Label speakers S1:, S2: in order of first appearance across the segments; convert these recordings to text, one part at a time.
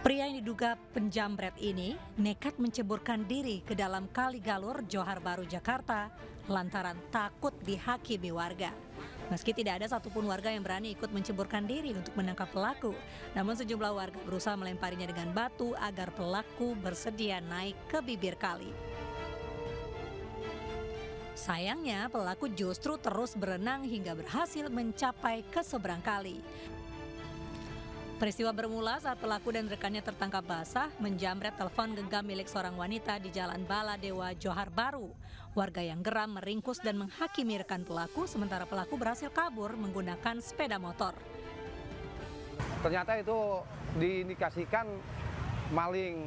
S1: Pria yang diduga penjamret ini nekat menceburkan diri ke dalam Kali Galur, Johar Baru, Jakarta lantaran takut dihakimi warga. Meski tidak ada satupun warga yang berani ikut menceburkan diri untuk menangkap pelaku, namun sejumlah warga berusaha melemparinya dengan batu agar pelaku bersedia naik ke bibir kali. Sayangnya, pelaku justru terus berenang hingga berhasil mencapai ke seberang kali. Peristiwa bermula saat pelaku dan rekannya tertangkap basah menjamret telepon genggam milik seorang wanita di Jalan Baladewa, Johar Baru. Warga yang geram meringkus dan menghakimi rekan pelaku, sementara pelaku berhasil kabur menggunakan sepeda motor.
S2: Ternyata itu diindikasikan maling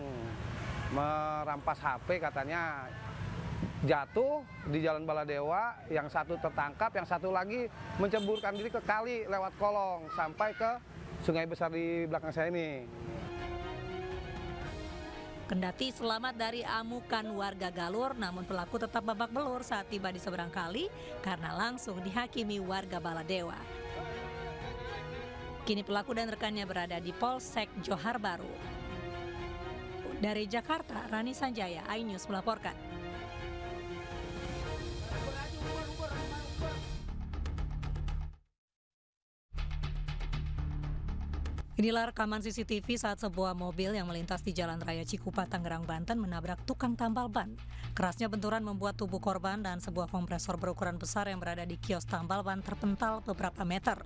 S2: merampas HP, katanya jatuh di Jalan Baladewa, yang satu tertangkap, yang satu lagi menceburkan diri ke kali lewat kolong sampai ke sungai besar di belakang saya ini.
S1: Kendati selamat dari amukan warga Galur, namun pelaku tetap babak belur saat tiba di seberang kali karena langsung dihakimi warga Baladewa. Kini pelaku dan rekannya berada di Polsek Johar Baru. Dari Jakarta, Rani Sanjaya, iNews melaporkan. Inilah rekaman CCTV saat sebuah mobil yang melintas di Jalan Raya Cikupa, Tangerang, Banten menabrak tukang tambal ban. Kerasnya benturan membuat tubuh korban dan sebuah kompresor berukuran besar yang berada di kios tambal ban terpental beberapa meter.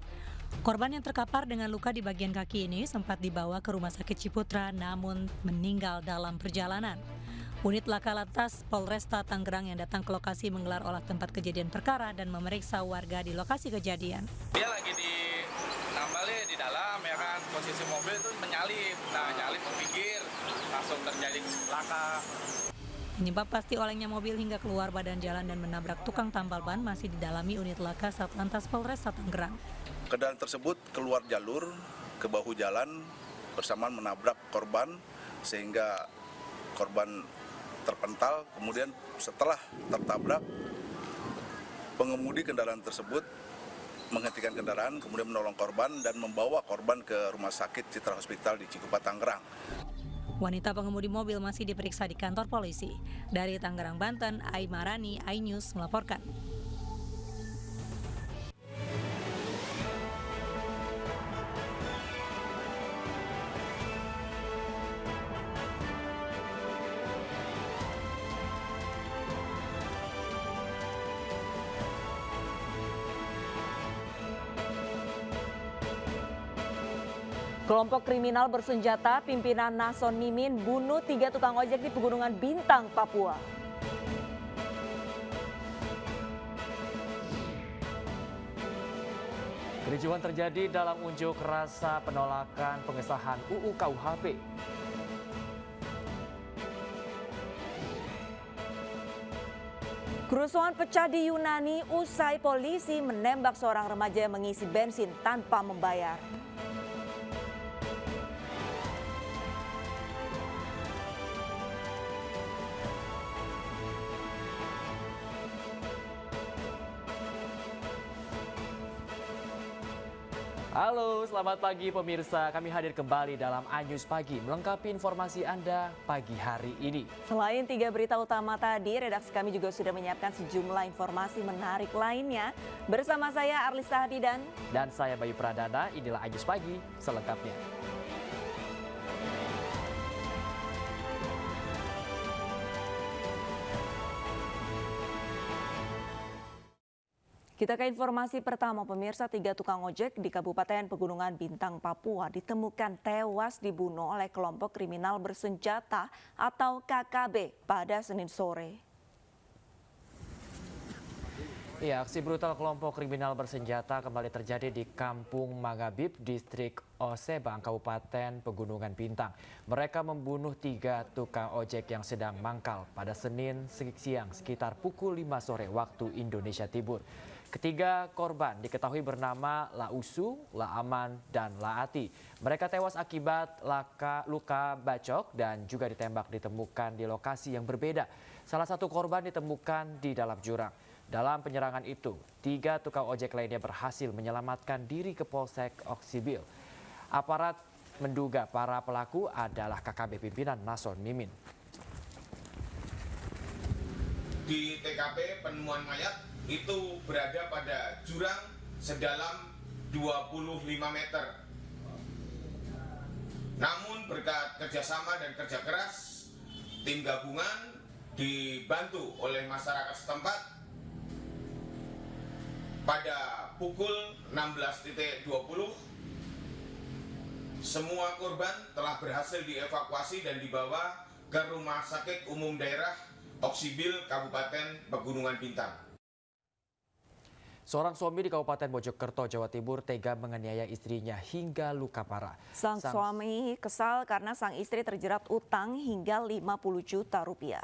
S1: Korban yang terkapar dengan luka di bagian kaki ini sempat dibawa ke Rumah Sakit Ciputra namun meninggal dalam perjalanan. Unit Laka Lantas Polresta Tangerang yang datang ke lokasi menggelar olah tempat kejadian perkara dan memeriksa warga di lokasi kejadian.
S3: Dia lagi nambalnya di dalam, ya kan, posisi mobil itu menyalip, nyalip ke pinggir, langsung terjadi laka.
S1: Penyebab pasti olengnya mobil hingga keluar badan jalan dan menabrak tukang tambal ban masih didalami unit Laka Satlantas Polresta Tangerang.
S4: Kendaraan tersebut keluar jalur ke bahu jalan bersamaan menabrak korban sehingga korban terpental. Kemudian setelah tertabrak, pengemudi kendaraan tersebut menghentikan kendaraan, kemudian menolong korban dan membawa korban ke Rumah Sakit Citra Hospital di Cikupa, Tangerang.
S1: Wanita pengemudi mobil masih diperiksa di kantor polisi. Dari Tangerang, Banten, Aimarani, iNews melaporkan.
S5: Kelompok kriminal bersenjata pimpinan Nason Mimin bunuh 3 tukang ojek di Pegunungan Bintang, Papua.
S6: Kericuhan terjadi dalam unjuk rasa penolakan pengesahan UU KUHP.
S5: Kerusuhan pecah di Yunani usai polisi menembak seorang remaja yang mengisi bensin tanpa membayar.
S6: Halo, selamat pagi pemirsa. Kami hadir kembali dalam iNews Pagi, melengkapi informasi Anda pagi hari ini.
S5: Selain 3 berita utama tadi, redaksi kami juga sudah menyiapkan sejumlah informasi menarik lainnya. Bersama saya Arlisa Hadidan.
S6: Dan saya Bayu Pradana, inilah iNews Pagi selengkapnya.
S5: Kita ke informasi pertama, pemirsa. 3 tukang ojek di Kabupaten Pegunungan Bintang, Papua ditemukan tewas dibunuh oleh kelompok kriminal bersenjata atau KKB pada Senin sore.
S6: Ya, aksi brutal kelompok kriminal bersenjata kembali terjadi di Kampung Magabib, Distrik Osebang, Kabupaten Pegunungan Bintang. Mereka membunuh 3 tukang ojek yang sedang mangkal pada Senin siang sekitar pukul 5 sore waktu Indonesia Timur. Ketiga korban diketahui bernama Lausu, Laaman, dan Laati. Mereka tewas akibat luka bacok dan juga ditembak ditemukan di lokasi yang berbeda. Salah satu korban ditemukan di dalam jurang. Dalam penyerangan itu, 3 tukang ojek lainnya berhasil menyelamatkan diri ke Polsek Oksibil. Aparat menduga para pelaku adalah KKB pimpinan Nason Mimin.
S7: Di TKP penemuan mayat itu berada pada jurang sedalam 25 meter. Namun berkat kerjasama dan kerja keras, tim gabungan dibantu oleh masyarakat setempat pada pukul 16.20 semua korban telah berhasil dievakuasi dan dibawa ke Rumah Sakit Umum Daerah Oksibil Kabupaten Pegunungan Bintang.
S6: Seorang suami di Kabupaten Mojokerto, Jawa Timur tega menganiaya istrinya hingga luka parah.
S5: Sang suami kesal karena sang istri terjerat utang hingga 50 juta rupiah.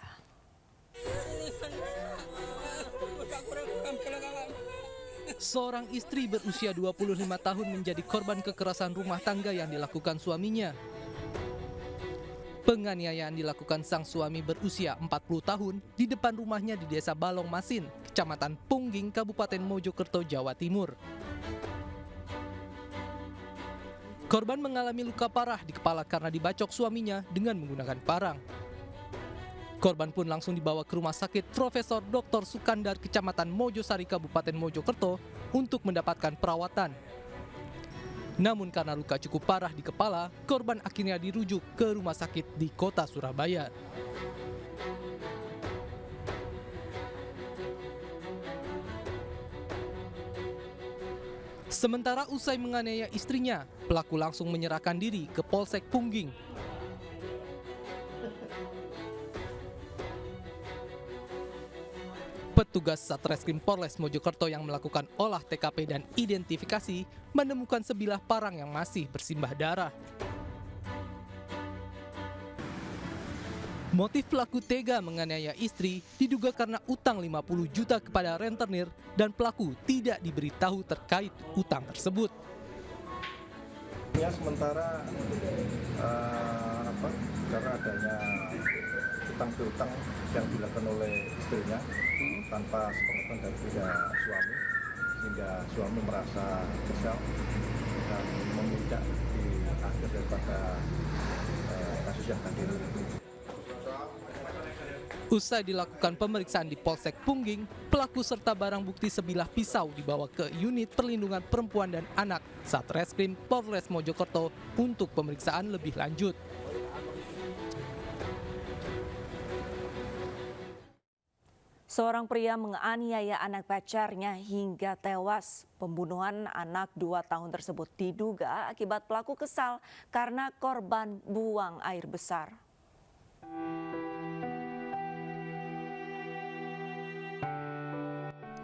S8: Seorang istri berusia 25 tahun menjadi korban kekerasan rumah tangga yang dilakukan suaminya. Penganiayaan dilakukan sang suami berusia 40 tahun di depan rumahnya di Desa Balong Masin, Kecamatan Pungging, Kabupaten Mojokerto, Jawa Timur. Korban mengalami luka parah di kepala karena dibacok suaminya dengan menggunakan parang. Korban pun langsung dibawa ke Rumah Sakit Profesor Dr. Sukandar, Kecamatan Mojosari, Kabupaten Mojokerto untuk mendapatkan perawatan. Namun karena luka cukup parah di kepala, korban akhirnya dirujuk ke rumah sakit di kota Surabaya. Sementara usai menganiaya istrinya, pelaku langsung menyerahkan diri ke Polsek Pungging. Petugas Satreskrim Polres Mojokerto yang melakukan olah TKP dan identifikasi menemukan sebilah parang yang masih bersimbah darah. Motif pelaku tega menganiaya istri diduga karena utang 50 juta kepada rentenir dan pelaku tidak diberitahu terkait utang tersebut.
S9: Ya, sementara karena adanya utang piutang yang dilakukan oleh istrinya tanpa sepengetahuan dari pihak suami, sehingga suami merasa kesal dan memuncak di akhir daripada kasus yang tadi.
S8: Usai dilakukan pemeriksaan di Polsek Pungging, pelaku serta barang bukti sebilah pisau dibawa ke Unit Perlindungan Perempuan dan Anak Satreskrim Polres Mojokerto untuk pemeriksaan lebih lanjut.
S5: Seorang pria menganiaya anak pacarnya hingga tewas. Pembunuhan anak 2 tahun tersebut diduga akibat pelaku kesal karena korban buang air besar.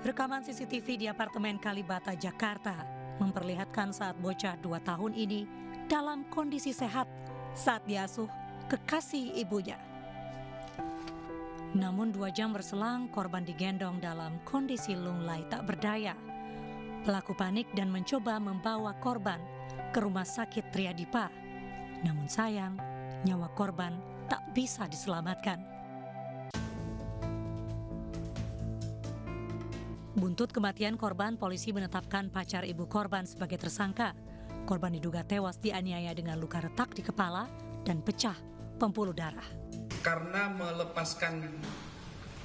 S1: Rekaman CCTV di apartemen Kalibata, Jakarta memperlihatkan saat bocah 2 tahun ini dalam kondisi sehat saat diasuh kekasih ibunya. Namun 2 jam berselang, korban digendong dalam kondisi lunglai tak berdaya. Pelaku panik dan mencoba membawa korban ke rumah sakit Triadipa. Namun sayang, nyawa korban tak bisa diselamatkan. Buntut kematian korban, polisi menetapkan pacar ibu korban sebagai tersangka. Korban diduga tewas dianiaya dengan luka retak di kepala dan pecah pembuluh darah.
S10: Karena melepaskan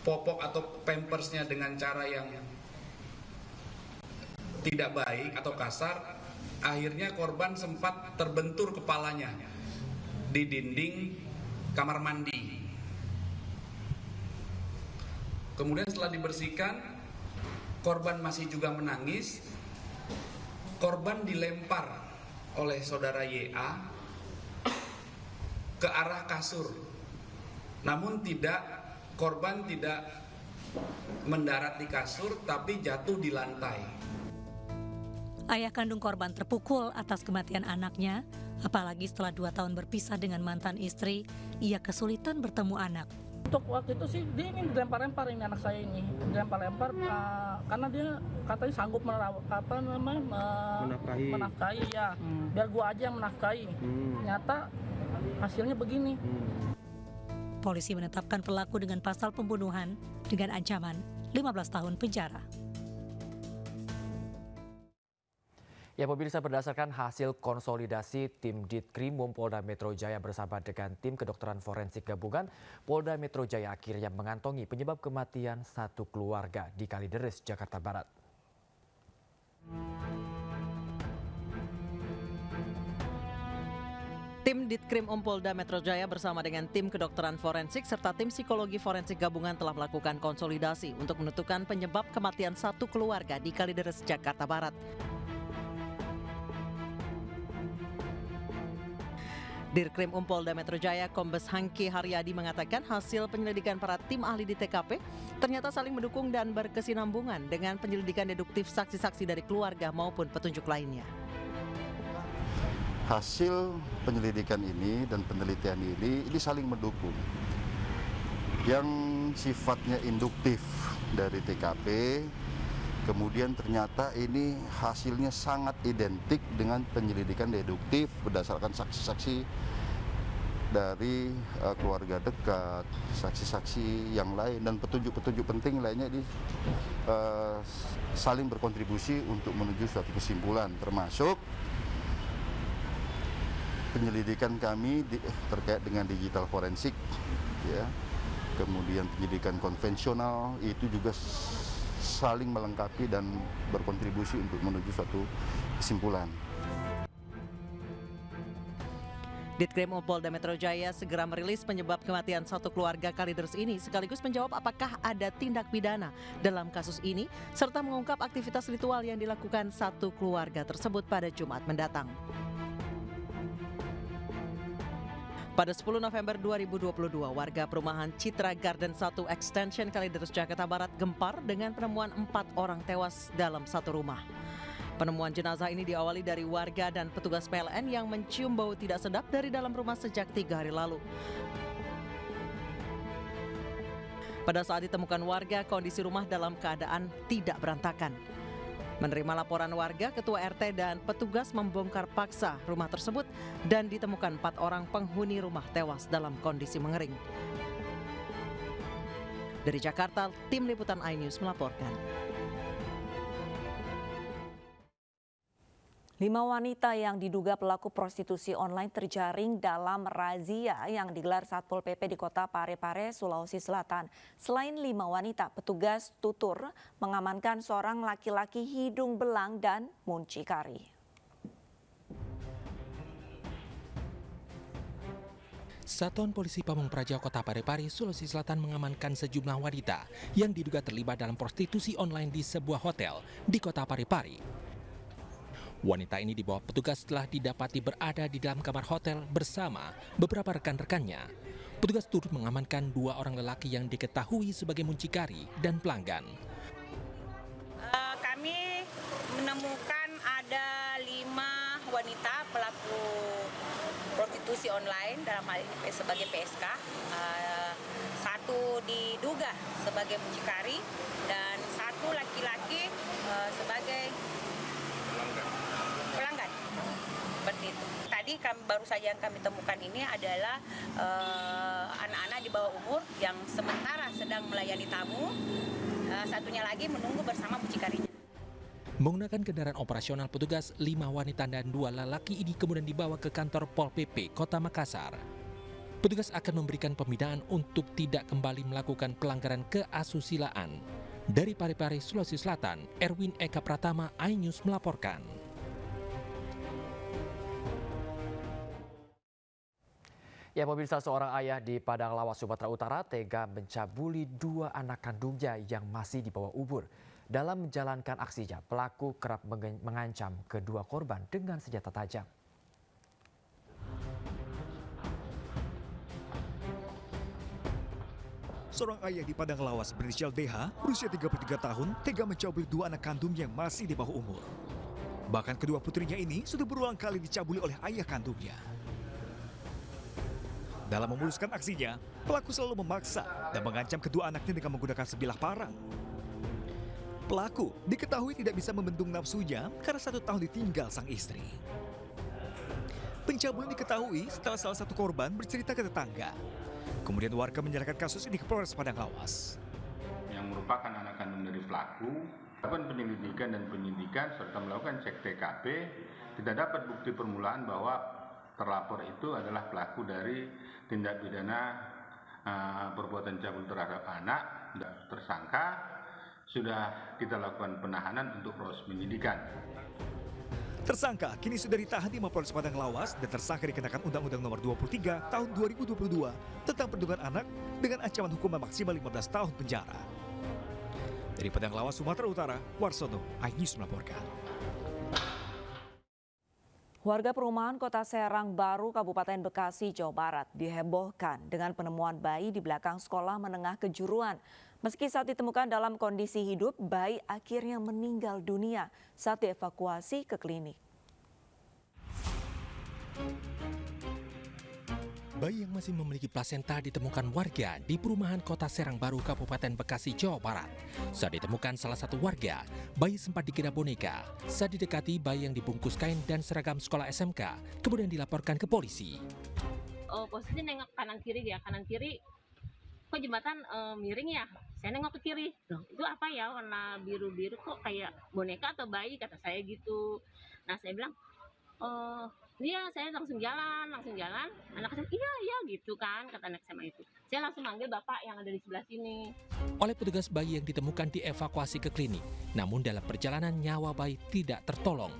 S10: popok atau pampersnya dengan cara yang tidak baik atau kasar, akhirnya korban sempat terbentur kepalanya di dinding kamar mandi. Kemudian setelah dibersihkan, korban masih juga menangis. Korban dilempar oleh saudara YA ke arah kasur. Namun korban tidak mendarat di kasur, tapi jatuh di lantai.
S1: Ayah kandung korban terpukul atas kematian anaknya, apalagi setelah 2 tahun berpisah dengan mantan istri, ia kesulitan bertemu anak.
S11: Untuk waktu itu sih dia ingin dilempar-lempar ini anak saya ini, dilempar-lempar karena dia katanya sanggup menafkahi ya, biar gua aja yang menafkahi. Ternyata hasilnya begini.
S1: Polisi menetapkan pelaku dengan pasal pembunuhan dengan ancaman 15 tahun penjara.
S6: Ya pemirsa, berdasarkan hasil konsolidasi tim Ditkrimum Polda Metro Jaya bersama dengan tim kedokteran forensik gabungan, Polda Metro Jaya akhirnya mengantongi penyebab kematian satu keluarga di Kalideres, Jakarta Barat.
S12: Tim Ditkrimum Polda Metro Jaya bersama dengan tim kedokteran forensik serta tim psikologi forensik gabungan telah melakukan konsolidasi untuk menentukan penyebab kematian satu keluarga di Kalideres, Jakarta Barat. Dirkrim Polda Metro Jaya Kombes Hangki Haryadi mengatakan hasil penyelidikan para tim ahli di TKP ternyata saling mendukung dan berkesinambungan dengan penyelidikan deduktif saksi-saksi dari keluarga maupun petunjuk lainnya.
S13: Hasil penyelidikan ini dan penelitian ini saling mendukung. Yang sifatnya induktif dari TKP, kemudian ternyata ini hasilnya sangat identik dengan penyelidikan deduktif berdasarkan saksi-saksi dari keluarga dekat, saksi-saksi yang lain, dan petunjuk-petunjuk penting lainnya ini saling berkontribusi untuk menuju suatu kesimpulan, termasuk penyelidikan kami terkait dengan digital forensik, ya, kemudian penyidikan konvensional itu juga saling melengkapi dan berkontribusi untuk menuju suatu kesimpulan.
S12: Ditkrim Polda Metro Jaya segera merilis penyebab kematian satu keluarga Kalideres ini sekaligus menjawab apakah ada tindak pidana dalam kasus ini serta mengungkap aktivitas ritual yang dilakukan satu keluarga tersebut pada Jumat mendatang. Pada 10 November 2022, warga perumahan Citra Garden 1 Extension Kalideres, Jakarta Barat gempar dengan penemuan 4 orang tewas dalam satu rumah. Penemuan jenazah ini diawali dari warga dan petugas PLN yang mencium bau tidak sedap dari dalam rumah sejak 3 hari lalu. Pada saat ditemukan warga, kondisi rumah dalam keadaan tidak berantakan. Menerima laporan warga, ketua RT dan petugas membongkar paksa rumah tersebut dan ditemukan 4 orang penghuni rumah tewas dalam kondisi mengering. Dari Jakarta, tim liputan iNews melaporkan.
S5: 5 wanita yang diduga pelaku prostitusi online terjaring dalam razia yang digelar Satpol PP di Kota Parepare, Sulawesi Selatan. Selain 5 wanita, petugas tutur mengamankan seorang laki-laki hidung belang dan muncikari.
S14: Satuan Polisi Pamung Praja Kota Parepare, Sulawesi Selatan mengamankan sejumlah wanita yang diduga terlibat dalam prostitusi online di sebuah hotel di Kota Parepare. Wanita ini dibawa petugas setelah didapati berada di dalam kamar hotel bersama beberapa rekan-rekannya. Petugas turut mengamankan 2 orang lelaki yang diketahui sebagai muncikari dan pelanggan.
S15: Kami menemukan ada 5 wanita pelaku prostitusi online, dalam hal ini sebagai PSK. 1 diduga sebagai muncikari dan 1 laki-laki sebagai pelanggan. Seperti itu. Tadi baru saja yang kami temukan ini adalah anak-anak di bawah umur yang sementara sedang melayani tamu, satunya lagi menunggu bersama muncikarinya.
S14: Menggunakan kendaraan operasional petugas, 5 wanita dan 2 lelaki ini kemudian dibawa ke kantor Pol PP Kota Makassar. Petugas akan memberikan pembinaan untuk tidak kembali melakukan pelanggaran keasusilaan. Dari Parepare, Sulawesi Selatan, Erwin Eka Pratama, iNews melaporkan.
S6: Ya pemirsa, seorang ayah di Padang Lawas, Sumatera Utara tega mencabuli 2 anak kandungnya yang masih di bawah umur. Dalam menjalankan aksinya, pelaku kerap mengancam kedua korban dengan senjata tajam.
S16: Seorang ayah di Padang Lawas berinisial DH berusia 33 tahun tega mencabuli 2 anak kandung yang masih di bawah umur. Bahkan kedua putrinya ini sudah berulang kali dicabuli oleh ayah kandungnya. Dalam memuluskan aksinya, pelaku selalu memaksa dan mengancam kedua anaknya dengan menggunakan sebilah parang. Pelaku diketahui tidak bisa membendung nafsunya karena 1 tahun ditinggal sang istri. Pencabulan diketahui setelah salah satu korban bercerita ke tetangga. Kemudian warga menyerahkan kasus ini ke Polres Padang Lawas.
S17: Yang merupakan anak kandung dari pelaku Melakukan penyelidikan dan penyidikan serta melakukan cek TKP, tidak dapat bukti permulaan bahwa terlapor itu adalah pelaku dari tindak pidana perbuatan cabul terhadap anak. Tersangka sudah kita lakukan penahanan untuk proses penyidikan.
S16: Tersangka kini sudah ditahan di Mapolres Padang Lawas dan tersangka dikenakan Undang-Undang Nomor 23 Tahun 2022 tentang perlindungan anak dengan ancaman hukuman maksimal 15 tahun penjara. Dari Padang Lawas, Sumatera Utara, Warsono, iNews melaporkan.
S5: Warga perumahan Kota Serang Baru, Kabupaten Bekasi, Jawa Barat dihebohkan dengan penemuan bayi di belakang sekolah menengah kejuruan. Meski saat ditemukan dalam kondisi hidup, bayi akhirnya meninggal dunia saat dievakuasi ke klinik.
S14: Bayi yang masih memiliki plasenta ditemukan warga di perumahan Kota Serang Baru, Kabupaten Bekasi, Jawa Barat. Saat ditemukan salah satu warga, bayi sempat dikira boneka. Saat didekati, bayi yang dibungkus kain dan seragam sekolah SMK kemudian dilaporkan ke polisi.
S18: Posisi nengok kanan kiri ya, kanan kiri. Kok jembatan miring ya? Saya nengok ke kiri. Loh, itu apa ya warna biru-biru kok kayak boneka atau bayi, kata saya gitu. Nah saya bilang, iya, saya langsung jalan. Anak saya, iya gitu kan, kata anak saya itu. Saya langsung manggil bapak yang ada di sebelah sini.
S14: Oleh petugas, bayi yang ditemukan dievakuasi ke klinik. Namun dalam perjalanan nyawa bayi tidak tertolong.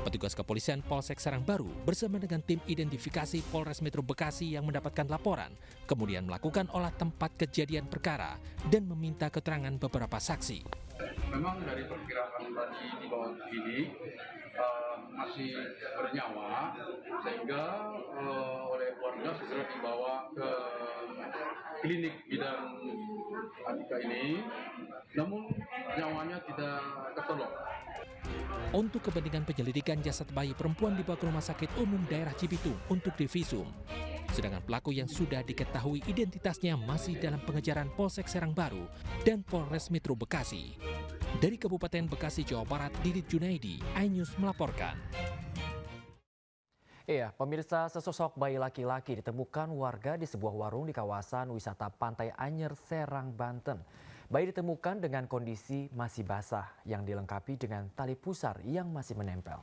S14: Petugas kepolisian Polsek Serang Baru bersama dengan tim identifikasi Polres Metro Bekasi yang mendapatkan laporan, kemudian melakukan olah tempat kejadian perkara dan meminta keterangan beberapa saksi.
S19: Memang dari perkiraan tadi di bawah ini masih bernyawa, sehingga oleh keluarga segera dibawa ke klinik bidang Atika ini, namun nyawanya tidak tertolong.
S14: Untuk kepentingan penyelidikan, jasad bayi perempuan dibawa ke Rumah Sakit Umum Daerah Cibitung untuk divisum. Sedangkan pelaku yang sudah diketahui identitasnya masih dalam pengejaran Polsek Serang Baru dan Polres Metro Bekasi. Dari Kabupaten Bekasi, Jawa Barat, Didit Junaidi, iNews melaporkan.
S6: Iya, pemirsa, sesosok bayi laki-laki ditemukan warga di sebuah warung di kawasan wisata Pantai Anyer, Serang, Banten. Bayi ditemukan dengan kondisi masih basah yang dilengkapi dengan tali pusar yang masih menempel.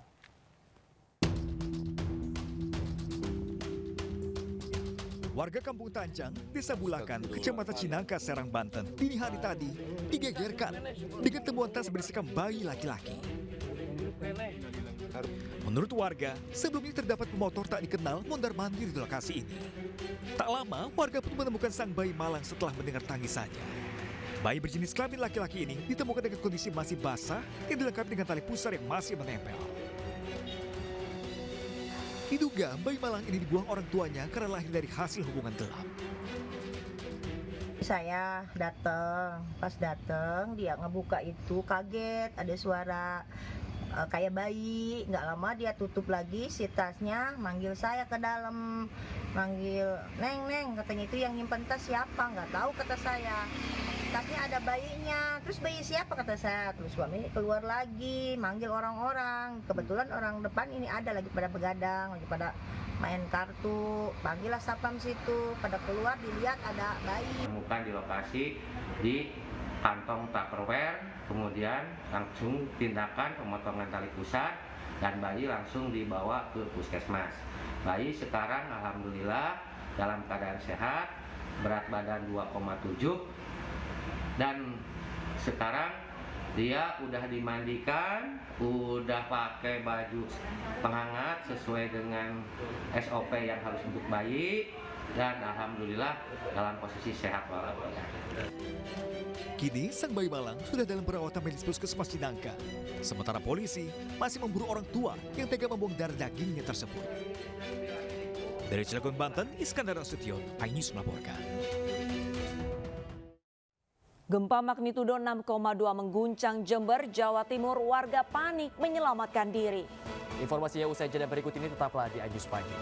S16: Warga Kampung Tancang, Desa Bulakan, Kecamatan Cinangka, Serang, Banten, dini hari tadi digegerkan dengan temuan tas berisikan bayi laki-laki. Menurut warga, sebelumnya terdapat pemotor tak dikenal mondar-mandir di lokasi ini. Tak lama, warga pun menemukan sang bayi malang setelah mendengar tangisannya. Bayi berjenis kelamin laki-laki ini ditemukan dengan kondisi masih basah yang dilengkapi dengan tali pusar yang masih menempel. Diduga bayi malang ini dibuang orang tuanya karena lahir dari hasil hubungan gelap.
S20: Saya datang, pas datang dia ngebuka itu kaget ada suara kayak bayi. Nggak lama dia tutup lagi si tasnya, manggil saya ke dalam, manggil neng katanya, itu yang nyimpen tas siapa nggak tahu kata saya. Tasnya ada bayinya, terus bayi siapa kata saya. Terus suami keluar lagi, manggil orang-orang. Kebetulan orang depan ini ada lagi pada begadang, lagi pada main kartu. Panggillah satpam situ, pada keluar dilihat ada bayi.
S21: Temukan di lokasi di kantong Tupperware, kemudian langsung tindakan pemotongan tali pusar dan bayi langsung dibawa ke puskesmas. Bayi sekarang alhamdulillah dalam keadaan sehat, berat badan 2,7. Dan sekarang dia udah dimandikan, udah pakai baju penghangat sesuai dengan SOP yang harus untuk bayi, dan alhamdulillah dalam posisi sehat walafiat.
S16: Kini sang bayi malang sudah dalam perawatan medis puskesmas Cinangka. Sementara polisi masih memburu orang tua yang tega membuang darah dagingnya tersebut. Dari Cilegon, Banten, Iskandar Nasution, iNews melaporkan.
S5: Gempa magnitudo 6,2 mengguncang Jember, Jawa Timur. Warga panik menyelamatkan diri.
S6: Informasinya usai jeda berikut ini, tetaplah di iNews Pagi.